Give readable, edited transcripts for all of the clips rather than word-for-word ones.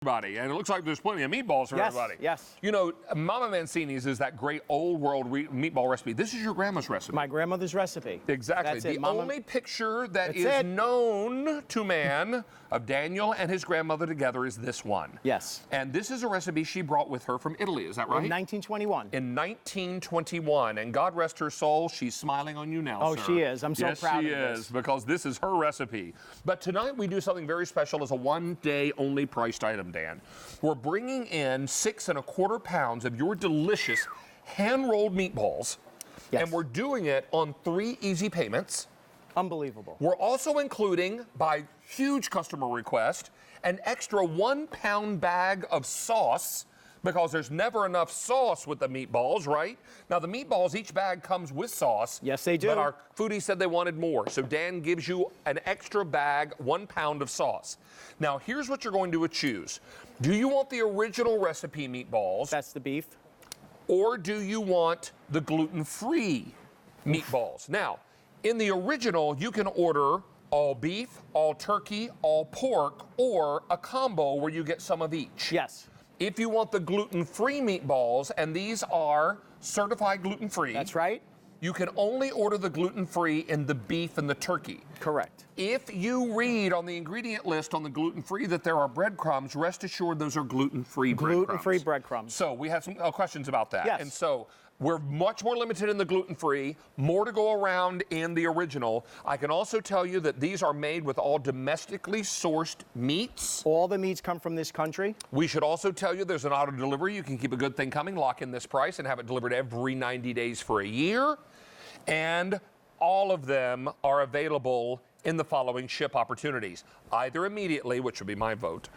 everybody, and it looks like there's plenty of meatballs for everybody. Yes. You know, Mama Mancini's is that great old world meatball recipe. This is your grandma's recipe. My grandmother's recipe. Exactly. That's the it, Mama. only picture that is known to man of Daniel and his grandmother together is this one. Yes. And this is a recipe she brought with her from Italy, is that right? In 1921. In 1921, and God rest her soul, she's smiling on you now, sir. Oh, she is. I'm so proud of this. Yes, she is, because this is her recipe. But tonight we do something very special as a one-day only priced item, Dan. We're bringing in 6.25 pounds of your delicious hand-rolled meatballs, and we're doing it on 3 easy payments. Unbelievable. We're also including, by huge customer request, an extra 1 pound bag of sauce, because there's never enough sauce with the meatballs, right? Now, the meatballs, each bag comes with sauce. Yes, they do. But our foodies said they wanted more. So Dan gives you an extra bag, 1 pound of sauce. Now, here's what you're going to choose. Do you want the original recipe meatballs? That's the beef. Or do you want the gluten-free meatballs? Now, in the original, you can order all beef, all turkey, all pork, or a combo where you get some of each. Yes. If you want the gluten-free meatballs, and these are certified gluten-free. That's right. You can only order the gluten-free in the beef and the turkey. Correct. If you read on the ingredient list on the gluten-free that there are breadcrumbs, rest assured those are gluten-free breadcrumbs. Gluten-free breadcrumbs. So we had some questions about that. Yes. And so we're much more limited in the gluten-free, more to go around in the original. I can also tell you that these are made with all domestically sourced meats. All the meats come from this country. We should also tell you there's an auto delivery. You can keep a good thing coming, lock in this price, and have it delivered every 90 days for a year. And all of them are available in the following ship opportunities, either immediately, which would be my vote,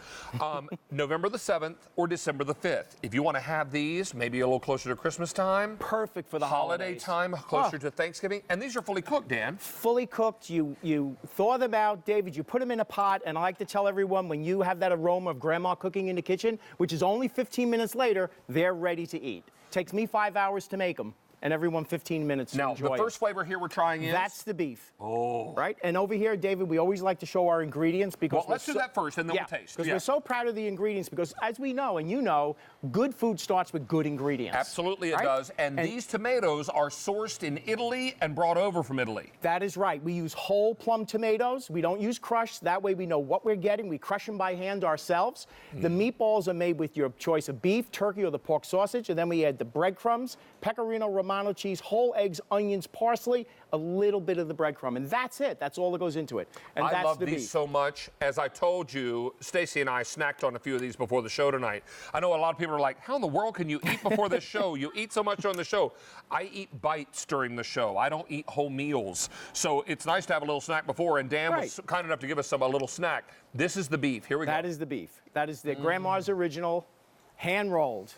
November the 7th or December the 5th. If you want to have these, maybe a little closer to Christmas time. Perfect for the holiday time, closer to Thanksgiving. And these are fully cooked, Dan. Fully cooked. You thaw them out, David. You put them in a pot, and I like to tell everyone, when you have that aroma of grandma cooking in the kitchen, which is only 15 minutes later, they're ready to eat. Takes me 5 hours to make them, and everyone 15 minutes to enjoy. Now, the first flavor here we're trying is? That's the beef. Oh. Right? And over here, David, we always like to show our ingredients because well, let's do that first, and then we'll taste. Because we're so proud of the ingredients, because as we know, and you know, good food starts with good ingredients. Absolutely it does. And these tomatoes are sourced in Italy and brought over from Italy. That is right. We use whole plum tomatoes. We don't use crushed. That way we know what we're getting. We crush them by hand ourselves. The meatballs are made with your choice of beef, turkey, or the pork sausage. And then we add the breadcrumbs, pecorino romano cheese, whole eggs, onions, parsley, a little bit of the breadcrumb. And that's it. That's all that goes into it. And I love these so much. As I told you, Stacy and I snacked on a few of these before the show tonight. I know a lot of people are like, how in the world can you eat before this show? You eat so much during the show. I eat bites during the show. I don't eat whole meals. So it's nice to have a little snack before, and Dan was kind enough to give us a little snack. This is the beef. Here we go. That is the beef. That is the grandma's original, hand-rolled.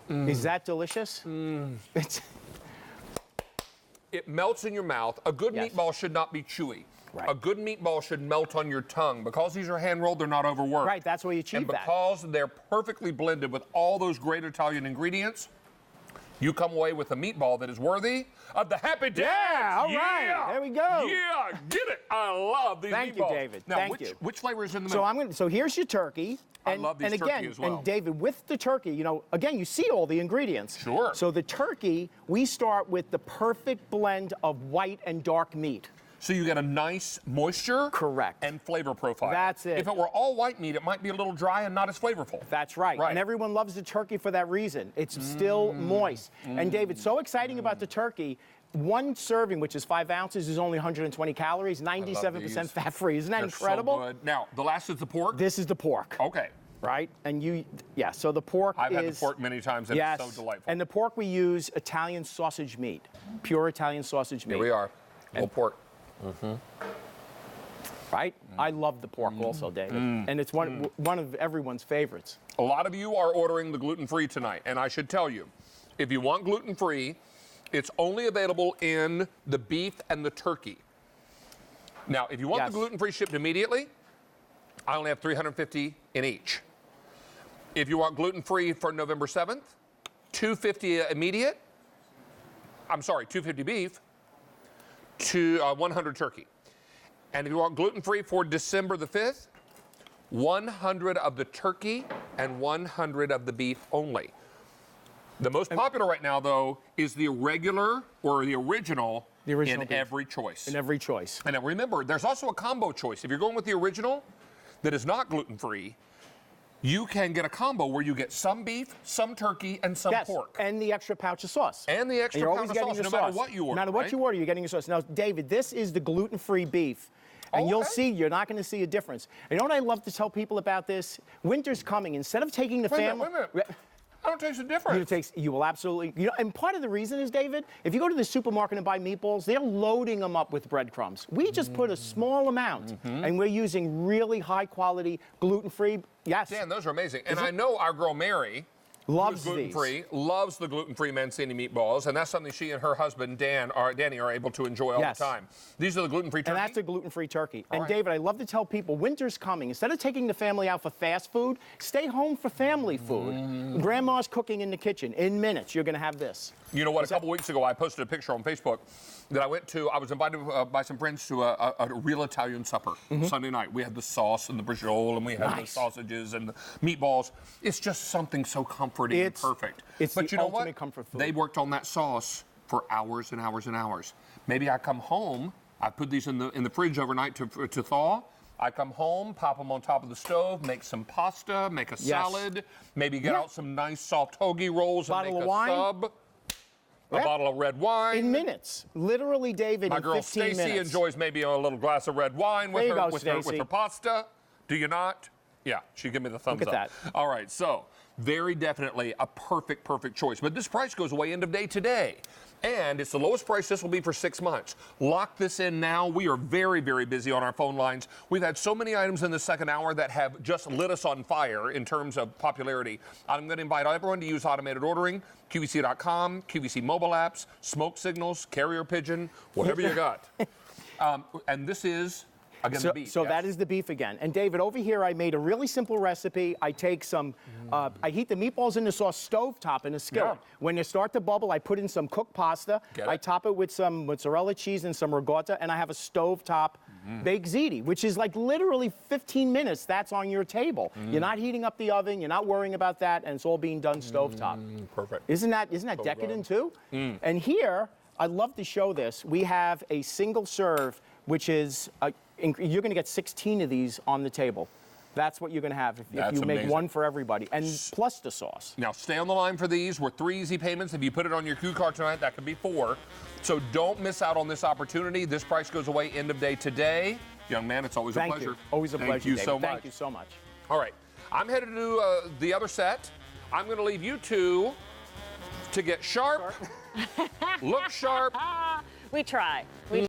Is that delicious? It melts in your mouth. A good meatball should not be chewy. Right. A good meatball should melt on your tongue. Because these are hand-rolled, they're not overworked. Right, that's where you achieve that. And because they're perfectly blended with all those great Italian ingredients, you come away with a meatball that is worthy of the Happy Dance. Yeah, all right. There we go. Yeah, get it. I love these meatballs. Thank you, David. Now, Thank you. which flavor is in the middle? So here's your turkey. I love these turkey as well. And David, with the turkey, you know, again, you see all the ingredients. Sure. So the turkey, we start with the perfect blend of white and dark meat. So you get a nice moisture and flavor profile. That's it. If it were all white meat, it might be a little dry and not as flavorful. That's right. And everyone loves the turkey for that reason. It's still moist. And David, so exciting about the turkey, one serving, which is 5 ounces, is only 120 calories, 97% fat-free. Isn't that incredible? So good. Now, the last is the pork? This is the pork. Okay. Right? And so the pork I've had the pork many times, and it's so delightful. And the pork, we use Italian sausage meat, pure Italian sausage meat. Here we are, whole pork. Right? I love the pork also, David. And it's one of everyone's favorites. A lot of you are ordering the gluten-free tonight, and I should tell you, if you want gluten-free, it's only available in the beef and the turkey. Now, if you want the gluten-free shipped immediately, I only have 350 in each. If you want gluten-free for November 7th, 250 immediate. I'm sorry, 250 beef, to 100 turkey. And if you want gluten-free for December the 5th, 100 of the turkey and 100 of the beef only. The most popular right now, though, is the regular or the original in beef. every choice. In every choice. And now remember, there's also a combo choice. If you're going with the original that is not gluten-free, you can get a combo where you get some beef, some turkey, and some pork. And the extra pouch of sauce. And the extra pouch of sauce, no matter what you order. No matter what you order, you're getting your sauce. Now, David, this is the gluten-free beef. And you'll see, you're not going to see a difference. You know what I love to tell people about this? Winter's coming. Instead of taking the family... Wait a minute. I don't taste the difference. You will absolutely, and part of the reason is, David, if you go to the supermarket and buy meatballs, they're loading them up with breadcrumbs. We just put a small amount, and we're using really high quality, gluten-free, yes. Dan, those are amazing. And I know our girl Mary, loves gluten-free, loves the gluten-free Mancini meatballs, and that's something she and her husband, Danny, are able to enjoy all the time. These are the gluten-free turkey? And that's a gluten-free turkey. And David, I love to tell people, winter's coming. Instead of taking the family out for fast food, stay home for family food. Grandma's cooking in the kitchen. In minutes, you're going to have this. You know what, a couple weeks ago, I posted a picture on Facebook that I was invited by some friends to a real Italian supper Sunday night. We had the sauce and the braciole, and we had the sausages and the meatballs. It's just something so comforting and perfect. It's but the you know ultimate what? comfort food. They worked on that sauce for hours and hours and hours. Maybe I come home, I put these in the fridge overnight to thaw. I come home, pop them on top of the stove, make some pasta, make a salad, maybe get out some nice soft hoagie rolls and make a sub. A bottle of red wine. In minutes. Literally, David, My in girl 15 minutes. Stacy enjoys maybe a little glass of red wine with her pasta. Do you not? Yeah, she give me the thumbs up. Look at that. All right, so very definitely a perfect choice. But this price goes away end of day today. And it's the lowest price this will be for 6 months. Lock this in now. We are very busy on our phone lines. We've had so many items in the second hour that have just lit us on fire in terms of popularity. I'm going to invite everyone to use automated ordering, QVC.com, QVC mobile apps, smoke signals, carrier pigeon, whatever you got. And this is... Again, the beef, that is the beef again. And David, over here I made a really simple recipe. I take some, I heat the meatballs in the sauce stovetop in a skillet. When they start to bubble, I put in some cooked pasta. I top it with some mozzarella cheese and some ricotta, and I have a stovetop baked ziti, which is like literally 15 minutes. That's on your table. You're not heating up the oven. You're not worrying about that, and it's all being done stovetop. Perfect. Isn't that decadent too? And here, I'd love to show this. We have a single serve, which is you're going to get 16 of these on the table. That's what you're going to have if you make one for everybody, and plus the sauce. Now, stay on the line for these. We're 3 easy payments. If you put it on your Q card tonight, that could be 4. So don't miss out on this opportunity. This price goes away end of day today. Young man, it's always a pleasure. You. Always a pleasure, Thank you David. so much. Thank you so much. All right. I'm headed to do the other set. I'm going to leave you two to get sharp, look sharp. We try.